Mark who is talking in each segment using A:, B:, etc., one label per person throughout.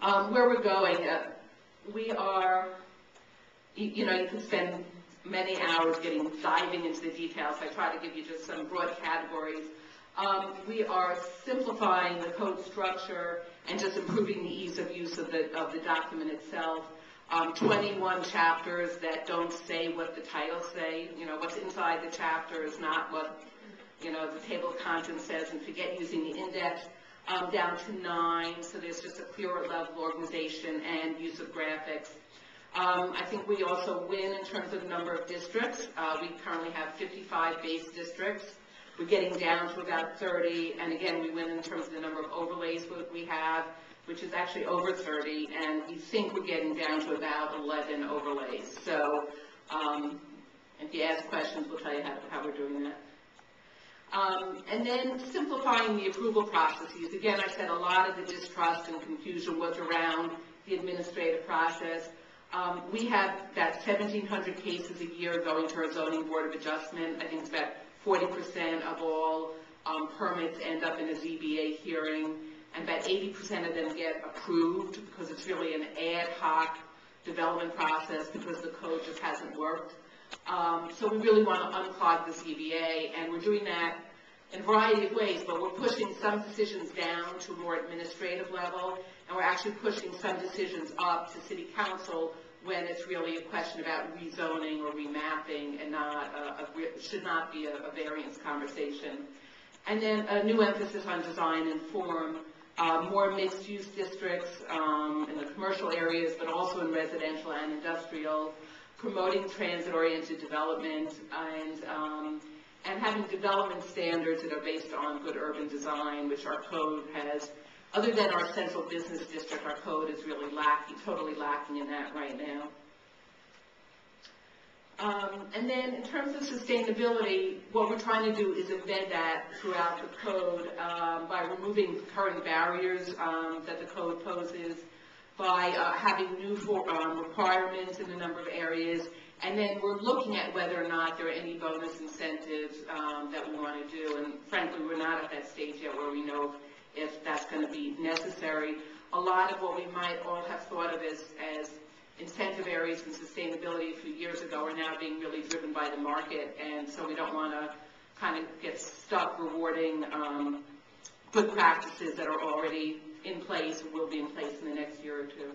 A: Where we're going, we are, you know, you can spend many hours diving into the details. I try to give you just some broad categories. We are simplifying the code structure and just improving the ease of use of the document itself. 21 chapters that don't say what the titles say. You know, what's inside the chapter is not what, you know, the table of contents says, and forget using the index. Down to 9, so there's just a clearer level of organization and use of graphics. I think we also win in terms of the number of districts. We currently have 55 base districts. We're getting down to about 30, and again, we win in terms of the number of overlays we have, which is actually over 30, and we think we're getting down to about 11 overlays. So if you ask questions, we'll tell you how we're doing that. And then simplifying the approval processes. Again, I said a lot of the distrust and confusion was around the administrative process. We have about 1,700 cases a year going to our Zoning Board of Adjustment. I think it's about 40% of all permits end up in a ZBA hearing, and about 80% of them get approved because it's really an ad hoc development process because the code just hasn't worked. So we really want to unclog the ZBA, and we're doing that in a variety of ways, but we're pushing some decisions down to a more administrative level, and we're actually pushing some decisions up to City Council when it's really a question about rezoning or remapping and should not be a variance conversation. And then a new emphasis on design and form, more mixed-use districts in the commercial areas, but also in residential and industrial, promoting transit-oriented development, and having development standards that are based on good urban design, which our code has. Other than our central business district, our code is really totally lacking in that right now. And then in terms of sustainability, what we're trying to do is embed that throughout the code by removing current barriers that the code poses, by having new requirements in a number of areas, and then we're looking at whether or not there are any bonus incentives that we want to do. And frankly, we're not at that stage yet where we know if that's going to be necessary. A lot of what we might all have thought of as incentive areas in sustainability a few years ago are now being really driven by the market, and so we don't want to kind of get stuck rewarding good practices that are already in place and will be in place in the next year or two.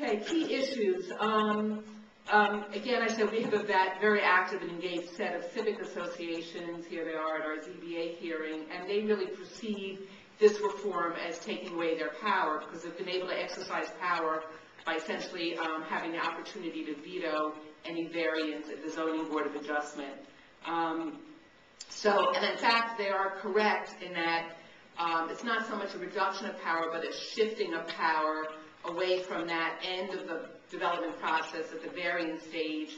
A: Okay, key issues. Again, I said we have a very active and engaged set of civic associations. Here they are at our ZBA hearing, and they really perceive this reform as taking away their power because they've been able to exercise power by essentially having the opportunity to veto any variance at the Zoning Board of Adjustment. And in fact, they are correct in that it's not so much a reduction of power, but a shifting of power away from that end of the development process at the variance stage,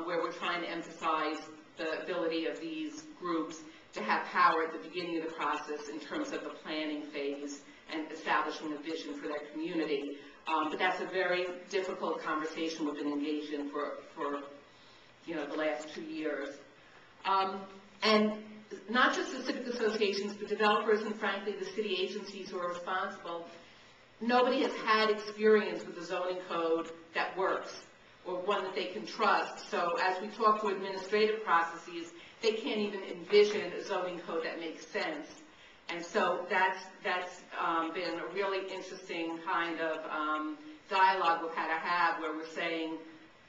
A: where we're trying to emphasize the ability of these groups to have power at the beginning of the process in terms of the planning phase and establishing a vision for their community. But that's a very difficult conversation we've been engaged in for the last 2 years. And not just the civic associations, but developers and frankly the city agencies who are responsible. Nobody has had experience with the zoning code that works or one that they can trust. So as we talk to administrative processes, they can't even envision a zoning code that makes sense. And so that's been a really interesting kind of dialogue we've had to have where we're saying,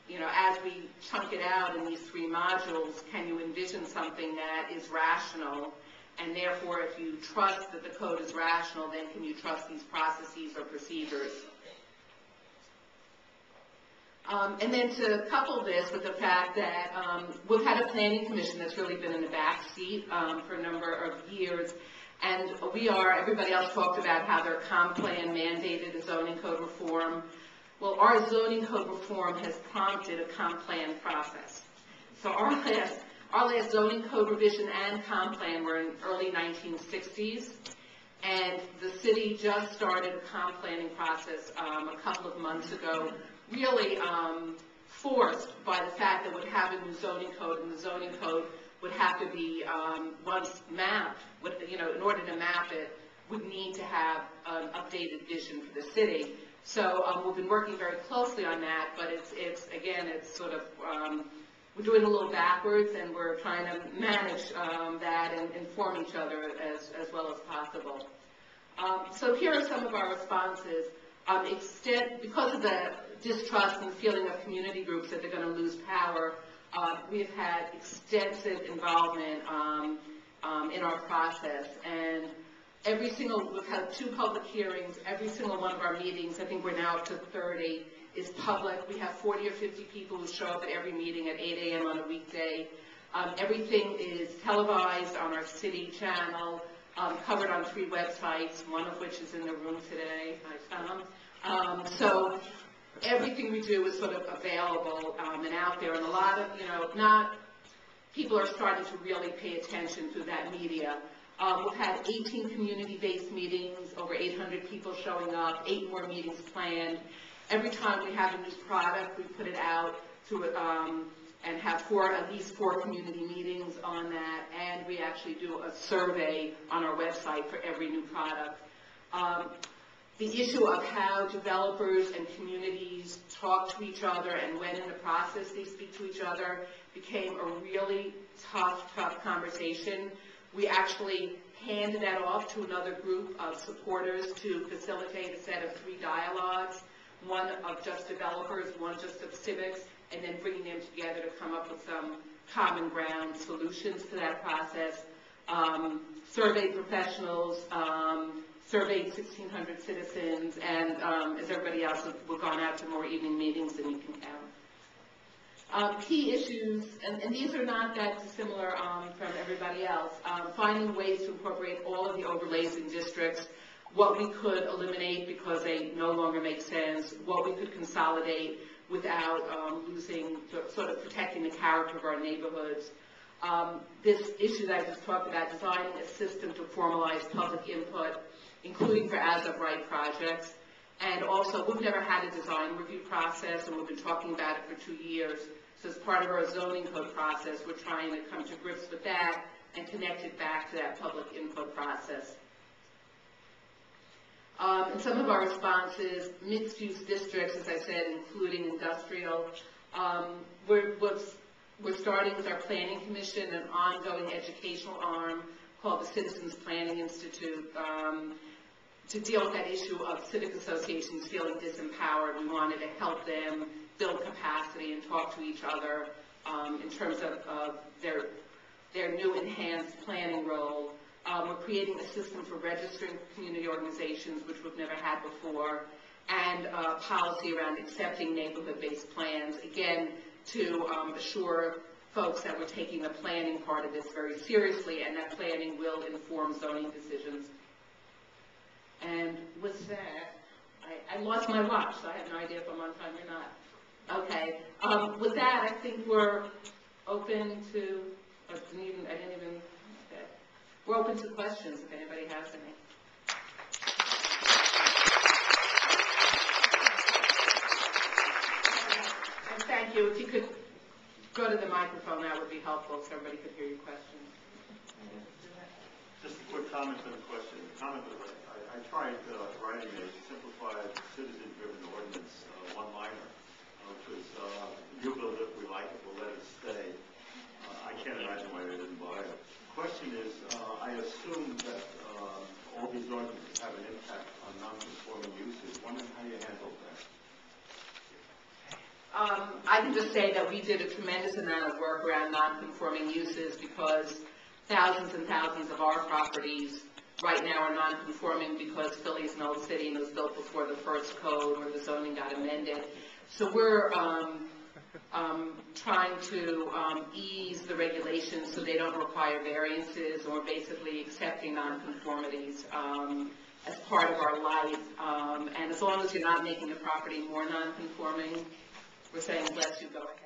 A: you know, as we chunk it out in these 3 modules, can you envision something that is rational? And therefore, if you trust that the code is rational, then can you trust these processes or procedures? And then to couple this with the fact that we've had a planning commission that's really been in the back seat for a number of years, and everybody else talked about how their comp plan mandated a zoning code reform. Well, our zoning code reform has prompted a comp plan process. So our last zoning code revision and comp plan were in early 1960s, and the city just started a comp planning process a couple of months ago, really forced by the fact that we'd have a new zoning code, and the zoning code would have to be once mapped, in order to map it, would need to have an updated vision for the city. So we've been working very closely on that, but it's sort of, we're doing a little backwards, and we're trying to manage that and inform each other as well as possible. So here are some of our responses. Because of the distrust and the feeling of community groups that they're going to lose power, we've had extensive involvement in our process, and we've had 2 public hearings. Every single one of our meetings, I think we're now up to 30, is public. We have 40 or 50 people who show up at every meeting at 8 a.m. on a weekday. Everything is televised on our city channel, covered on 3 websites, one of which is in the room today. Hi, Tom. So everything we do is sort of available and out there, and a lot of, people are starting to really pay attention to that media. We've had 18 community-based meetings, over 800 people showing up, 8 more meetings planned. Every time we have a new product, we put it out to and have at least 4 community meetings on that, and we actually do a survey on our website for every new product. The issue of how developers and communities talk to each other and when in the process they speak to each other became a really tough conversation. We actually handed that off to another group of supporters to facilitate a set of 3 dialogues, one of just developers, one just of civics, and then bringing them together to come up with some common ground solutions to that process. Surveyed professionals, surveyed 1,600 citizens, and as everybody else, we've gone out to more evening meetings than you can count. Key issues, and these are not that dissimilar from everybody else, finding ways to incorporate all of the overlays in districts, what we could eliminate because they no longer make sense, what we could consolidate without losing, sort of protecting the character of our neighborhoods. This issue that I just talked about, designing a system to formalize public input, including for as-of-right projects. And also, we've never had a design review process, and we've been talking about it for 2 years. So as part of our zoning code process, we're trying to come to grips with that and connect it back to that public input process. And some of our responses, mixed-use districts, as I said, including industrial. We're starting with our Planning Commission, an ongoing educational arm called the Citizens Planning Institute, to deal with that issue of civic associations feeling disempowered. We wanted to help them build capacity and talk to each other in terms of their new enhanced planning role. We're creating a system for registering community organizations, which we've never had before, and policy around accepting neighborhood-based plans, again, to assure folks that we're taking the planning part of this very seriously, and that planning will inform zoning decisions. And with that, I lost my watch, so I have no idea if I'm on time or not. Okay. With that, I think we're open to, we're open to questions if anybody has any. And thank you. If you could go to the microphone, that would be helpful so everybody could hear your question.
B: Just a quick comment on the question. The comment was, I tried writing a simplified citizen-driven ordinance one-liner, which was, you build it, we like it, we'll let it stay. I can't imagine why they didn't buy it. The question is, I assume that all these ordinances have an impact on non-conforming uses. Wondering how you handled that.
A: I can just say that we did a tremendous amount of work around non-conforming uses because thousands and thousands of our properties right now are non-conforming because Philly is an old city and it was built before the first code or the zoning got amended. So we're trying to ease the regulations so they don't require variances, or basically accepting non-conformities as part of our life. And as long as you're not making a property more non-conforming, we're saying, bless you, go ahead.